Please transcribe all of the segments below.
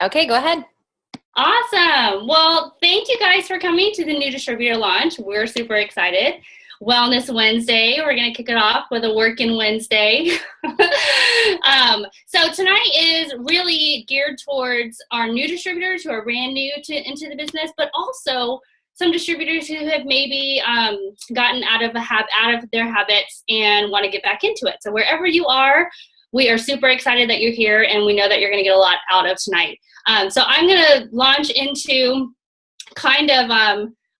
Okay, go ahead. Awesome. Well, thank you guys for coming to the new distributor launch. We're super excited. Wellness Wednesday. We're going to kick it off with a working Wednesday. So tonight is really geared towards our new distributors who are brand new into the business, but also some distributors who have maybe gotten out of their habits and want to get back into it. So wherever you are, we are super excited that you're here, and we know that you're going to get a lot out of tonight. So I'm going to launch into kind of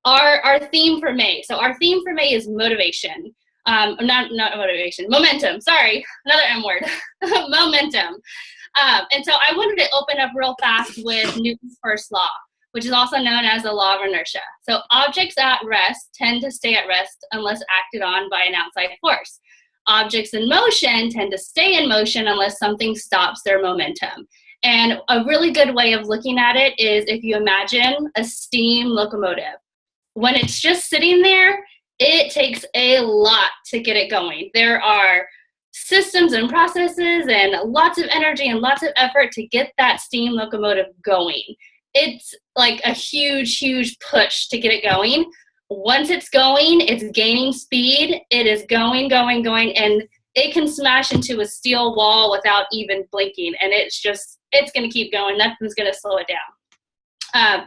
our theme for May. So our theme for May is motivation. Not motivation, momentum. Sorry, another M word. Momentum. And so I wanted to open up real fast with Newton's first law, which is also known as the law of inertia. So objects at rest tend to stay at rest unless acted on by an outside force. Objects in motion tend to stay in motion unless something stops their momentum. And a really good way of looking at it is if you imagine a steam locomotive. When it's just sitting there, it takes a lot to get it going. There are systems and processes and lots of energy and lots of effort to get that steam locomotive going. It's like a huge, huge push to get it going. Once it's going, it's gaining speed. It is going, going, going, and it can smash into a steel wall without even blinking. And it's going to keep going. Nothing's going to slow it down.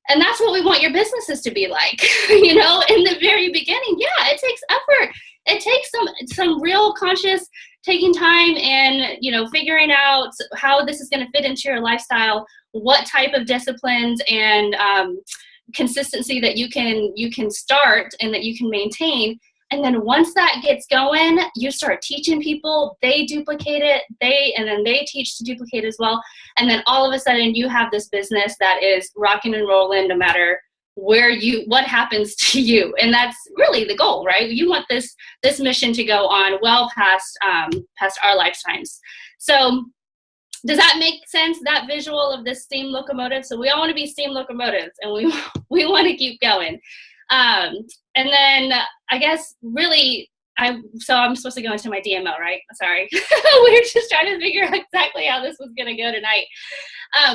And that's what we want your businesses to be like. In the very beginning, yeah, it takes effort. It takes some real conscious taking time and, figuring out how this is going to fit into your lifestyle, what type of disciplines and consistency that you can start and that you can maintain. And then once that gets going, you start teaching people, they duplicate it, and then they teach to duplicate as well. And then all of a sudden you have this business that is rocking and rolling no matter what happens to you. And that's really the goal, right? You want this mission to go on well past our lifetimes. So does that make sense, that visual of this steam locomotive? So we all want to be steam locomotives, and we want to keep going. And then I guess really, I'm supposed to go into my DMO, right? Sorry. We were just trying to figure out exactly how this was going to go tonight.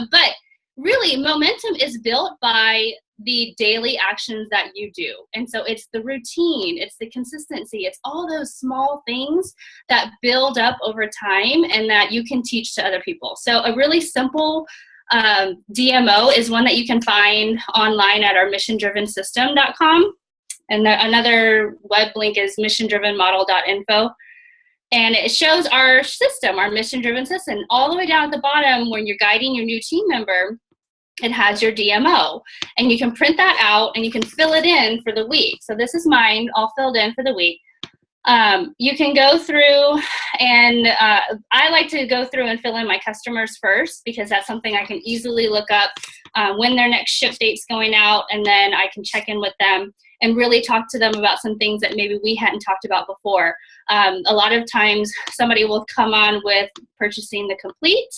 But really, momentum is built by the daily actions that you do. And so it's the routine, it's the consistency, it's all those small things that build up over time and that you can teach to other people. So a really simple DMO is one that you can find online at our missiondrivensystem.com. And another web link is missiondrivenmodel.info. And it shows our system, our mission-driven system. All the way down at the bottom, when you're guiding your new team member, it has your DMO. And you can print that out and you can fill it in for the week. So this is mine, all filled in for the week. You can go through and I like to go through and fill in my customers first because that's something I can easily look up when their next ship date's going out, and then I can check in with them and really talk to them about some things that maybe we hadn't talked about before. A lot of times somebody will come on with purchasing the complete,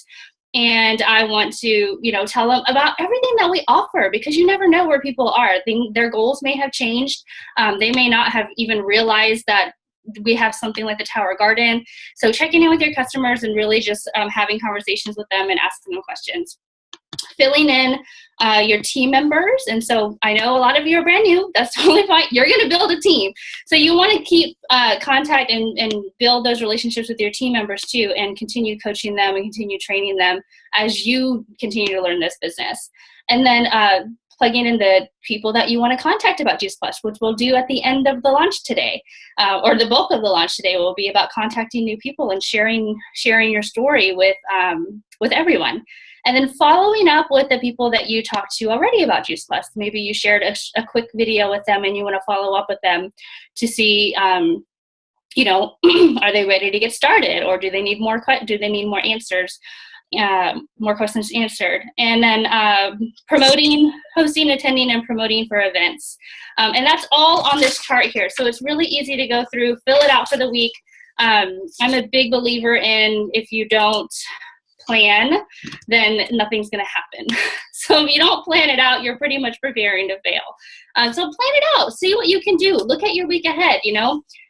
and I want to, tell them about everything that we offer because you never know where people are. Their goals may have changed. They may not have even realized that we have something like the Tower Garden. So checking in with your customers and really just having conversations with them and asking them questions. Filling in your team members. And so I know a lot of you are brand new. That's totally fine. You're going to build a team. So you want to keep contact and build those relationships with your team members too, and continue coaching them and continue training them as you continue to learn this business. And then plugging in the people that you want to contact about Juice Plus, which we'll do at the end of the launch today, or the bulk of the launch today will be about contacting new people and sharing your story with everyone. And then following up with the people that you talked to already about Juice Plus. Maybe you shared a quick video with them and you want to follow up with them to see, are they ready to get started, or do they need more answers, more questions answered? And then promoting, hosting, attending, and promoting for events. And that's all on this chart here. So it's really easy to go through, fill it out for the week. I'm a big believer in if you don't plan, then nothing's going to happen. So if you don't plan it out, you're pretty much preparing to fail. So plan it out. See what you can do. Look at your week ahead.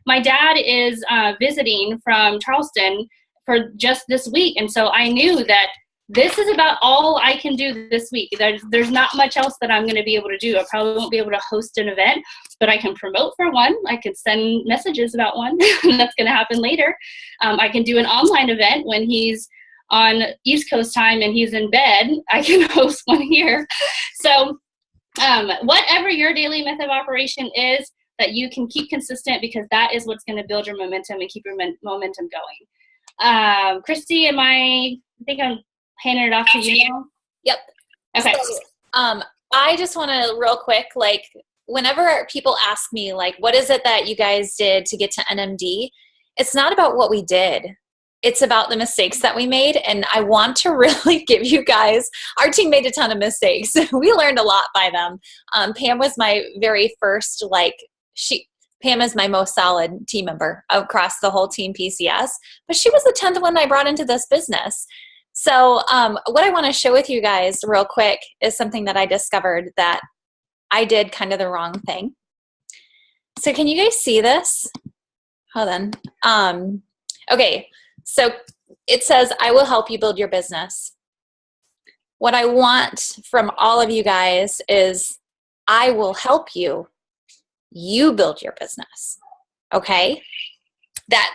My dad is visiting from Charleston for just this week. And so I knew that this is about all I can do this week. There's not much else that I'm going to be able to do. I probably won't be able to host an event, but I can promote for one. I can send messages about one. That's going to happen later. I can do an online event when he's on East Coast time and he's in bed. I can host one here. So whatever your daily method of operation is, that you can keep consistent, because that is what's going to build your momentum and keep your momentum going. Christy, I think I'm handing it off to you now. Yep. Okay. So, I just want to real quick, like, whenever people ask me, like, what is it that you guys did to get to NMD? It's not about what we did. It's about the mistakes that we made. And I want to really give you guys, our team made a ton of mistakes. We learned a lot by them. Pam was my very first, Pam is my most solid team member across the whole team PCS, but she was the 10th one I brought into this business. So what I want to share with you guys real quick is something that I discovered that I did kind of the wrong thing. So can you guys see this? Hold on. Okay, so it says, I will help you build your business. What I want from all of you guys is, I will help you build your business. Okay?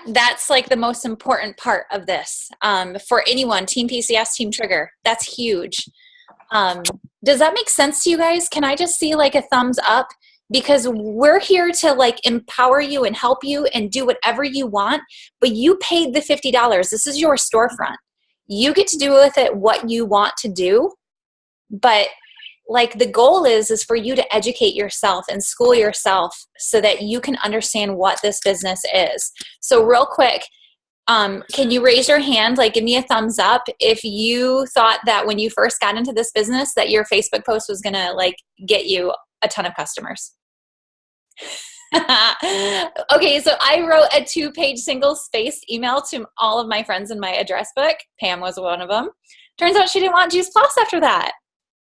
That's like the most important part of this for anyone, Team PCS, Team Trigger. That's huge. Does that make sense to you guys? Can I just see like a thumbs up? Because we're here to like empower you and help you and do whatever you want, but you paid the $50. This is your storefront. You get to do with it what you want to do, but like the goal is for you to educate yourself and school yourself so that you can understand what this business is. So real quick, can you raise your hand, like give me a thumbs up if you thought that when you first got into this business that your Facebook post was gonna like get you a ton of customers? Okay, so I wrote a 2-page single-spaced email to all of my friends in my address book. Pam was one of them. Turns out she didn't want Juice Plus after that.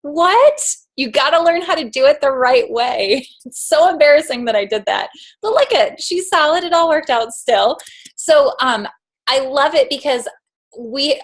What? You got to learn how to do it the right way. It's so embarrassing that I did that. But look at, she's solid. It all worked out still. So I love it because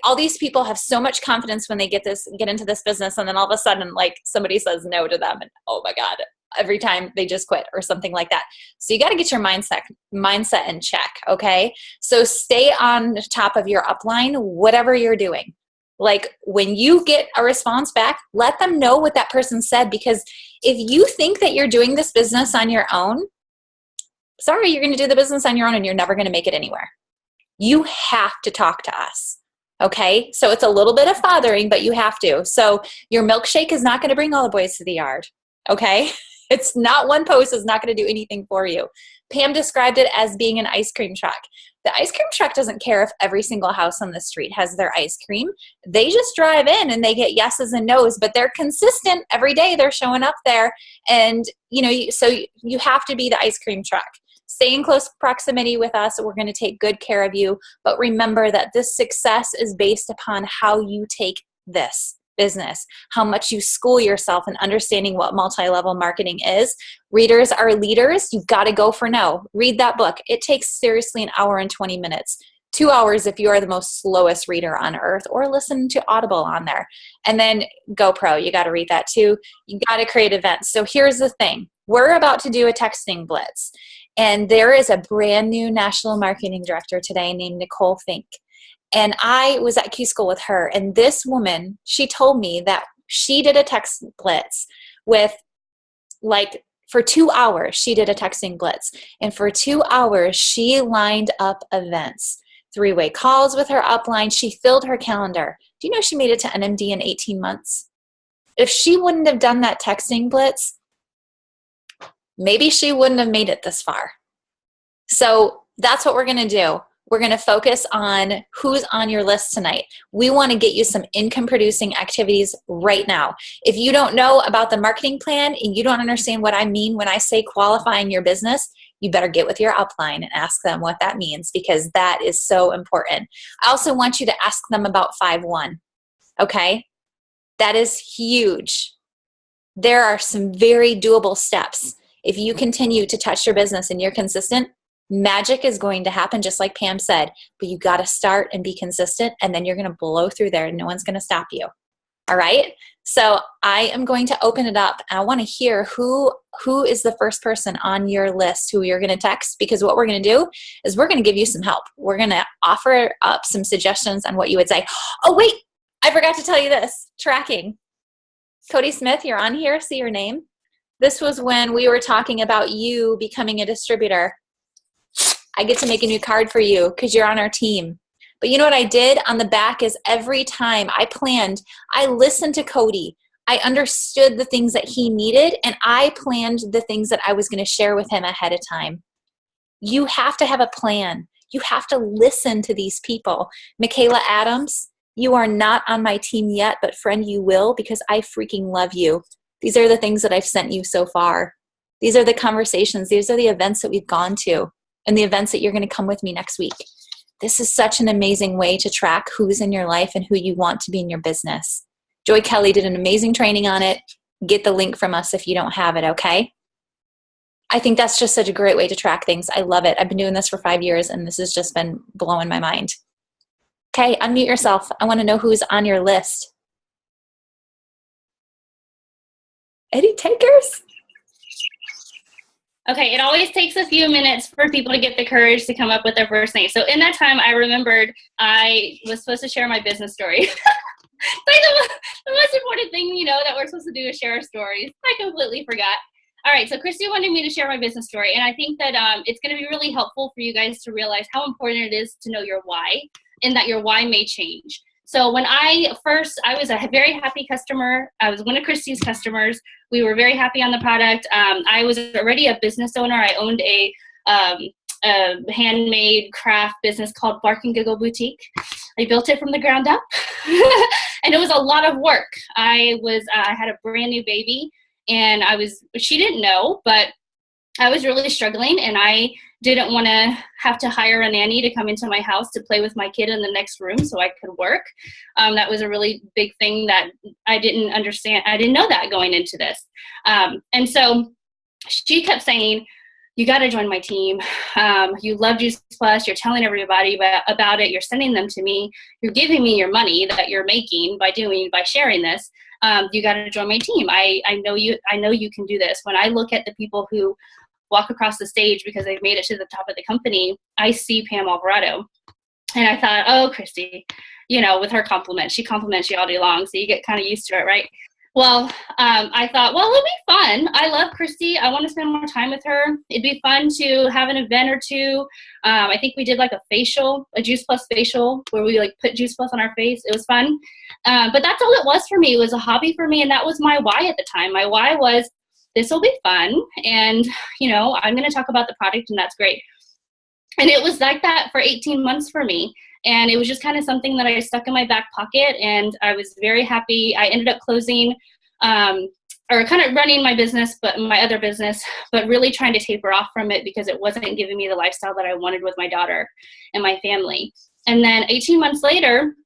all these people have so much confidence when they get into this business, and then all of a sudden, like somebody says no to them, and oh my God, every time they just quit or something like that. So you got to get your mindset in check. Okay. So stay on top of your upline, whatever you're doing. Like when you get a response back, let them know what that person said, because if you think that you're doing this business on your own, sorry, you're going to do the business on your own and you're never going to make it anywhere. You have to talk to us. Okay. So it's a little bit of fathering, but you have to. So your milkshake is not going to bring all the boys to the yard. Okay. It's not, one post is not going to do anything for you. Pam described it as being an ice cream truck. The ice cream truck doesn't care if every single house on the street has their ice cream. They just drive in and they get yeses and nos, but they're consistent every day. They're showing up there. And, so you have to be the ice cream truck. Stay in close proximity with us. We're going to take good care of you. But remember that this success is based upon how you take this business, how much you school yourself in understanding what multi-level marketing is. Readers are leaders. You've got to go for no. Read that book. It takes seriously an hour and 20 minutes. 2 hours if you are the most slowest reader on earth, or listen to Audible on there. And then GoPro, you got to read that too. You got to create events. So here's the thing. We're about to do a texting blitz. And there is a brand new national marketing director today named Nicole Fink. And I was at Q School with her, and this woman, she told me that she did a text blitz with, like, for 2 hours, she did a texting blitz. And for 2 hours, she lined up events, 3-way calls with her upline. She filled her calendar. Do you know she made it to NMD in 18 months? If she wouldn't have done that texting blitz, maybe she wouldn't have made it this far. So that's what we're going to do. We're going to focus on who's on your list tonight. We want to get you some income-producing activities right now. If you don't know about the marketing plan and you don't understand what I mean when I say qualifying your business, you better get with your upline and ask them what that means, because that is so important. I also want you to ask them about 5-1, okay? That is huge. There are some very doable steps. If you continue to touch your business and you're consistent, Magic is going to happen, just like Pam said, but you got to start and be consistent, and then you're going to blow through there and no one's going to stop you. All right. So I am going to open it up, and I want to hear who is the first person on your list who you're going to text, because what we're going to do is we're going to give you some help. We're going to offer up some suggestions on what you would say. Oh, wait, I forgot to tell you this. Tracking. Cody Smith, you're on here. See your name. This was when we were talking about you becoming a distributor. I get to make a new card for you because you're on our team. But you know what I did on the back is every time I planned, I listened to Cody. I understood the things that he needed, and I planned the things that I was going to share with him ahead of time. You have to have a plan. You have to listen to these people. Michaela Adams, you are not on my team yet, but friend, you will, because I freaking love you. These are the things that I've sent you so far. These are the conversations. These are the events that we've gone to, and the events that you're going to come with me next week. This is such an amazing way to track who's in your life and who you want to be in your business. Joy Kelly did an amazing training on it. Get the link from us if you don't have it, okay? I think that's just such a great way to track things. I love it. I've been doing this for 5 years, and this has just been blowing my mind. Okay, unmute yourself. I want to know who's on your list. Any takers? Okay, it always takes a few minutes for people to get the courage to come up with their first name. So in that time, I remembered I was supposed to share my business story. Like the most important thing, that we're supposed to do is share our stories. I completely forgot. All right, so Christy wanted me to share my business story, and I think that it's going to be really helpful for you guys to realize how important it is to know your why, and that your why may change. So when I was a very happy customer. I was one of Christy's customers. We were very happy on the product. I was already a business owner. I owned a handmade craft business called Bark and Giggle Boutique. I built it from the ground up, and it was a lot of work. I had a brand new baby, and she didn't know, but I was really struggling, and I didn't want to have to hire a nanny to come into my house to play with my kid in the next room so I could work. That was a really big thing that I didn't understand. I didn't know that going into this. And so she kept saying, you got to join my team. You love Juice Plus. You're telling everybody about it. You're sending them to me. You're giving me your money that you're making by sharing this. You got to join my team. I know you can do this. When I look at the people who walk across the stage because they've made it to the top of the company, I see Pam Alvarado. And I thought, oh, Christy, with her compliment, she compliments you all day long, so you get kind of used to it, right? Well, I thought, well, it'll be fun. I love Christy. I want to spend more time with her. It'd be fun to have an event or two. I think we did like a Juice Plus facial, where we put Juice Plus on our face. It was fun. But that's all it was for me. It was a hobby for me, and that was my why at the time. My why was, this will be fun, and I'm going to talk about the product, and that's great. And it was like that for 18 months for me, and it was just kind of something that I stuck in my back pocket, and I was very happy. I ended up closing or kind of running my business, but my other business, but really trying to taper off from it because it wasn't giving me the lifestyle that I wanted with my daughter and my family. And then 18 months later,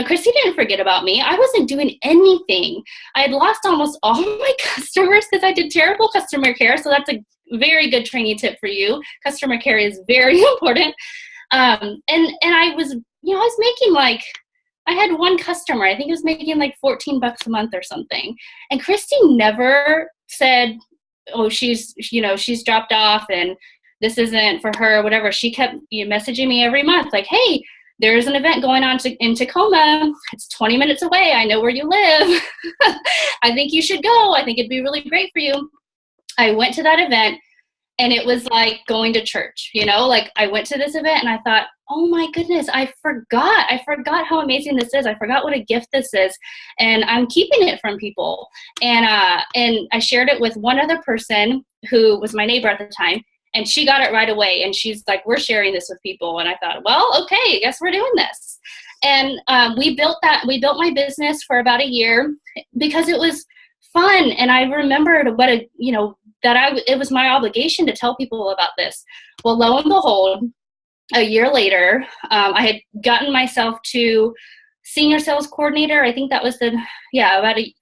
Christy didn't forget about me. I wasn't doing anything. I had lost almost all my customers because I did terrible customer care. So that's a very good training tip for you. Customer care is very important. And I was, I was making I had one customer. I think it was making $14 a month or something. And Christy never said, oh, she's dropped off and this isn't for her or whatever. She kept messaging me every month hey, there's an event going on in Tacoma. It's 20 minutes away. I know where you live. I think you should go. I think it'd be really great for you. I went to that event, and it was like going to church, I went to this event and I thought, oh my goodness, I forgot how amazing this is. I forgot what a gift this is. And I'm keeping it from people. And I shared it with one other person who was my neighbor at the time. And she got it right away. And she's like, we're sharing this with people. And I thought, well, okay, I guess we're doing this. And we built my business for about a year because it was fun. And I remembered it was my obligation to tell people about this. Well, lo and behold, a year later, I had gotten myself to senior sales coordinator. I think that was about a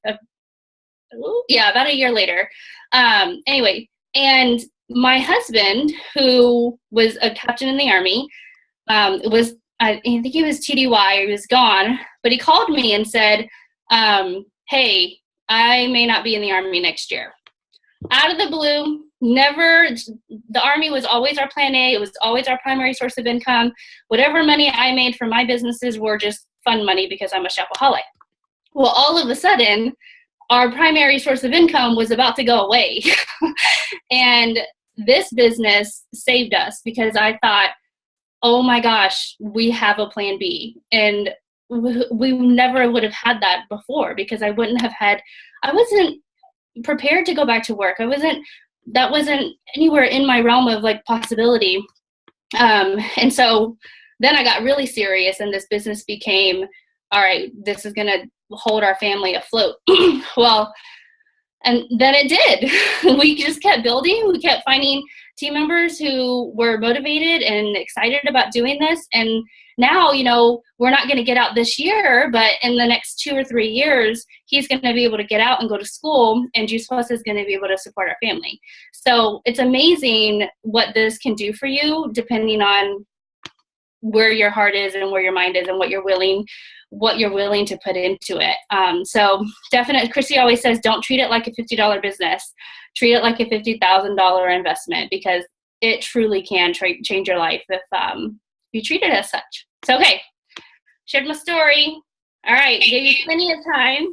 year later. Anyway, and my husband, who was a captain in the Army, I think he was TDY, he was gone, but he called me and said, hey, I may not be in the Army next year. Out of the blue, the Army was always our plan A. It was always our primary source of income. Whatever money I made from my businesses were just fun money because I'm a shopaholic. Well, all of a sudden, our primary source of income was about to go away. And this business saved us because I thought, oh my gosh, we have a plan B. And we never would have had that before because I wasn't prepared to go back to work. That wasn't anywhere in my realm of like possibility. And so then I got really serious and this business became, all right, this is going to hold our family afloat. Well, and then it did. We just kept building. We kept finding team members who were motivated and excited about doing this. And now, we're not going to get out this year, but in the next 2 or 3 years, he's going to be able to get out and go to school, and Juice Plus is going to be able to support our family. So it's amazing what this can do for you, depending on where your heart is and where your mind is and what you're willing to put into it. So definitely, Christy always says, don't treat it like a $50 business. Treat it like a $50,000 investment because it truly can change your life if you treat it as such. So, okay, shared my story. All right, gave you plenty of time.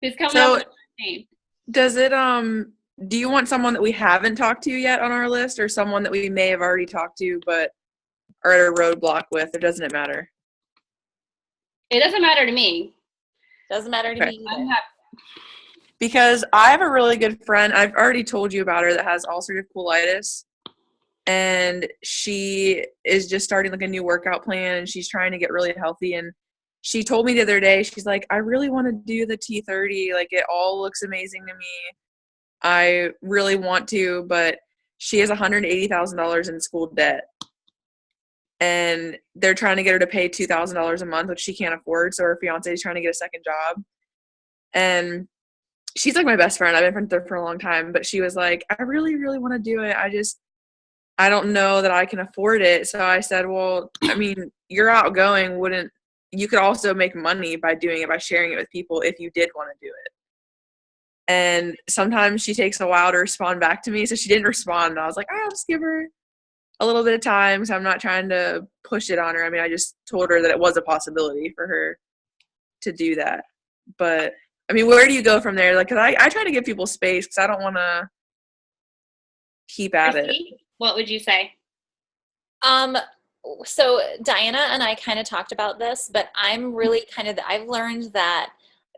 Who's coming up with the name? Does it, do you want someone that we haven't talked to yet on our list or someone that we may have already talked to but are at a roadblock with, or doesn't it matter? It doesn't matter to me. Doesn't matter to me either. I'm happy. Because I have a really good friend, I've already told you about her, that has ulcerative colitis. And she is just starting like a new workout plan and she's trying to get really healthy. And she told me the other day, she's like, I really want to do the T30. Like it all looks amazing to me. I really want to, but she has $180,000 in school debt. And they're trying to get her to pay $2,000 a month, which she can't afford. So her fiance is trying to get a second job. And she's like my best friend. I've been friends with her for a long time. But she was like, I really, really want to do it. I don't know that I can afford it. So I said, well, I mean, you're outgoing. You could also make money by doing it, by sharing it with people if you did want to do it. And sometimes she takes a while to respond back to me. So she didn't respond. And I was like, I'll just give her a little bit of time. So I'm not trying to push it on her. I mean, I just told her that it was a possibility for her to do that. But I mean, where do you go from there? Like, cause I try to give people space because I don't want to keep at it. What would you say? So Diana and I kind of talked about this, but I'm really I've learned that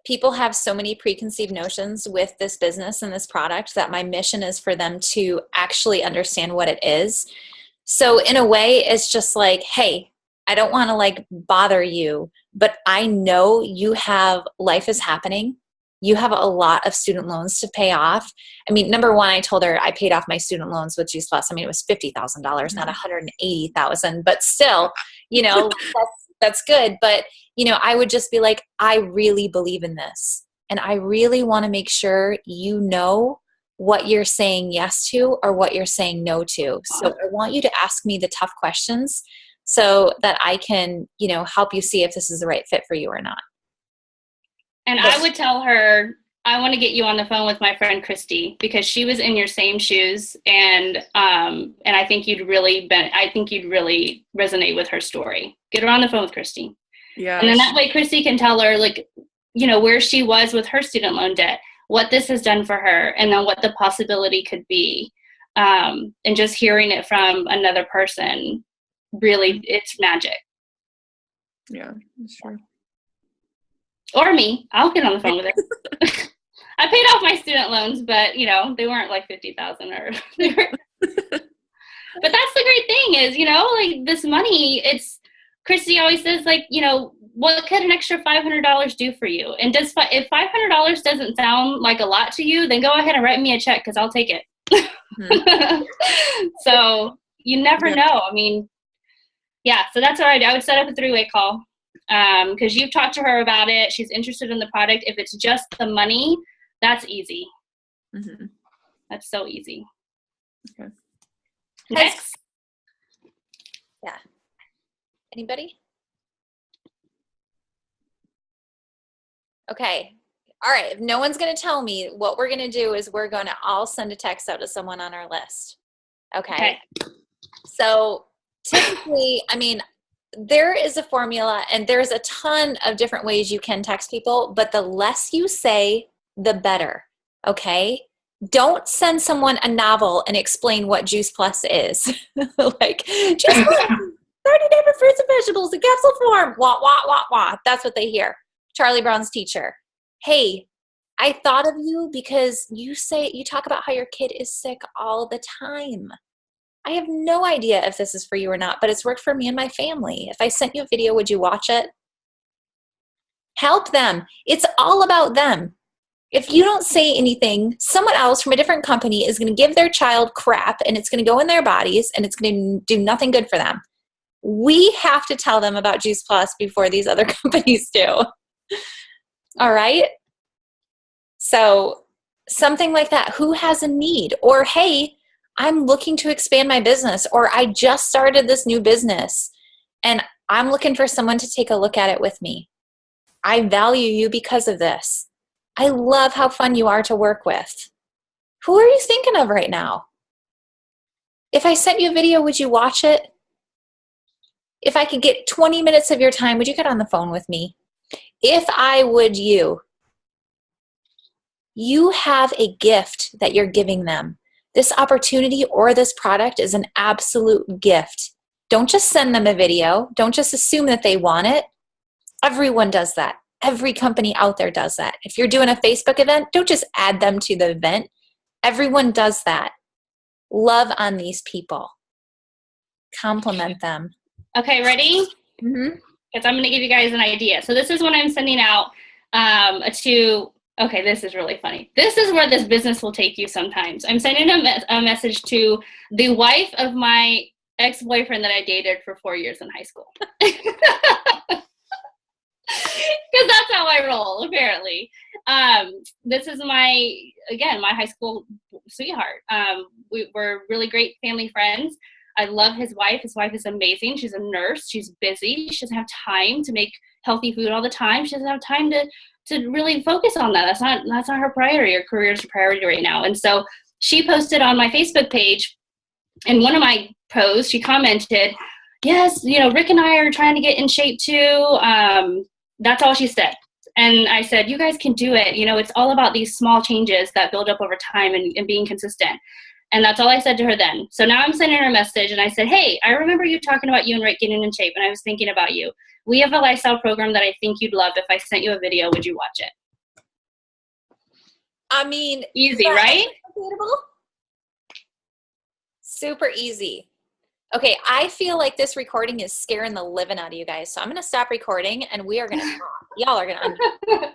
people have so many preconceived notions with this business and this product that my mission is for them to actually understand what it is. So in a way, it's just like, hey, I don't want to like bother you, but I know life is happening. You have a lot of student loans to pay off. I mean, number one, I told her I paid off my student loans with Juice Plus. I mean, it was $50,000, not $180,000, but still, that's good. But, I would just be like, I really believe in this. And I really want to make sure you know what you're saying yes to or what you're saying no to. So I want you to ask me the tough questions so that I can, help you see if this is the right fit for you or not. And I would tell her, I want to get you on the phone with my friend Christy because she was in your same shoes, and I think you'd really resonate with her story. Get her on the phone with Christy. Yeah. And then that way Christy can tell her where she was with her student loan debt, what this has done for her, and then what the possibility could be. And just hearing it from another person, really, it's magic. Yeah, that's true. Or me. I'll get on the phone with it. I paid off my student loans, but, they weren't like $50,000 or they were. But that's the great thing is, like this money, Christy always says, like, what could an extra $500 do for you? And if $500 doesn't sound like a lot to you, then go ahead and write me a check because I'll take it. Mm-hmm. So you never know. I mean, yeah, so that's what I would set up a 3-way call. Because you've talked to her about it. She's interested in the product. If it's just the money, that's easy. Mm-hmm. That's so easy. Okay. Next. Yeah. Anybody? Okay. All right. If no one's going to tell me, what we're going to do is we're going to all send a text out to someone on our list. Okay. So typically, I mean, there is a formula and there's a ton of different ways you can text people, but the less you say, the better. Okay. Don't send someone a novel and explain what Juice Plus is. Like, Juice Plus, 30 different fruits and vegetables in capsule form. Wah, wah, wah, wah. That's what they hear. Charlie Brown's teacher. Hey, I thought of you because you talk about how your kid is sick all the time. I have no idea if this is for you or not, but it's worked for me and my family. If I sent you a video, would you watch it? Help them. It's all about them. If you don't say anything, someone else from a different company is going to give their child crap and it's going to go in their bodies and it's going to do nothing good for them. We have to tell them about Juice Plus before these other companies do. All right? So something like that. Who has a need? Or, hey, I'm looking to expand my business, or I just started this new business and I'm looking for someone to take a look at it with me. I value you because of this. I love how fun you are to work with. Who are you thinking of right now? If I sent you a video, would you watch it? If I could get 20 minutes of your time, would you get on the phone with me? If I would you have a gift that you're giving them. This opportunity or this product is an absolute gift. Don't just send them a video. Don't just assume that they want it. Everyone does that. Every company out there does that. If you're doing a Facebook event, don't just add them to the event. Everyone does that. Love on these people. Compliment them. Okay, ready? Mm-hmm. Because I'm going to give you guys an idea. So this is what I'm sending out okay, this is really funny. This is where this business will take you sometimes. I'm sending a message to the wife of my ex-boyfriend that I dated for 4 years in high school. Because that's how I roll, apparently. This is my high school sweetheart. We're really great family friends. I love his wife. His wife is amazing. She's a nurse. She's busy. She doesn't have time to make healthy food all the time. She doesn't have time to really focus on that. That's not her priority. Her career is her priority right now. And so she posted on my Facebook page, and one of my posts, she commented, yes, Rick and I are trying to get in shape too. That's all she said. And I said, you guys can do it. It's all about these small changes that build up over time and being consistent. And that's all I said to her then. So now I'm sending her a message and I said, hey, I remember you talking about you and Rick getting in shape, and I was thinking about you. We have a lifestyle program that I think you'd love. If I sent you a video, would you watch it? I mean, easy, right? Super easy. Okay, I feel like this recording is scaring the living out of you guys. So I'm going to stop recording and we are going to talk. Y'all are going to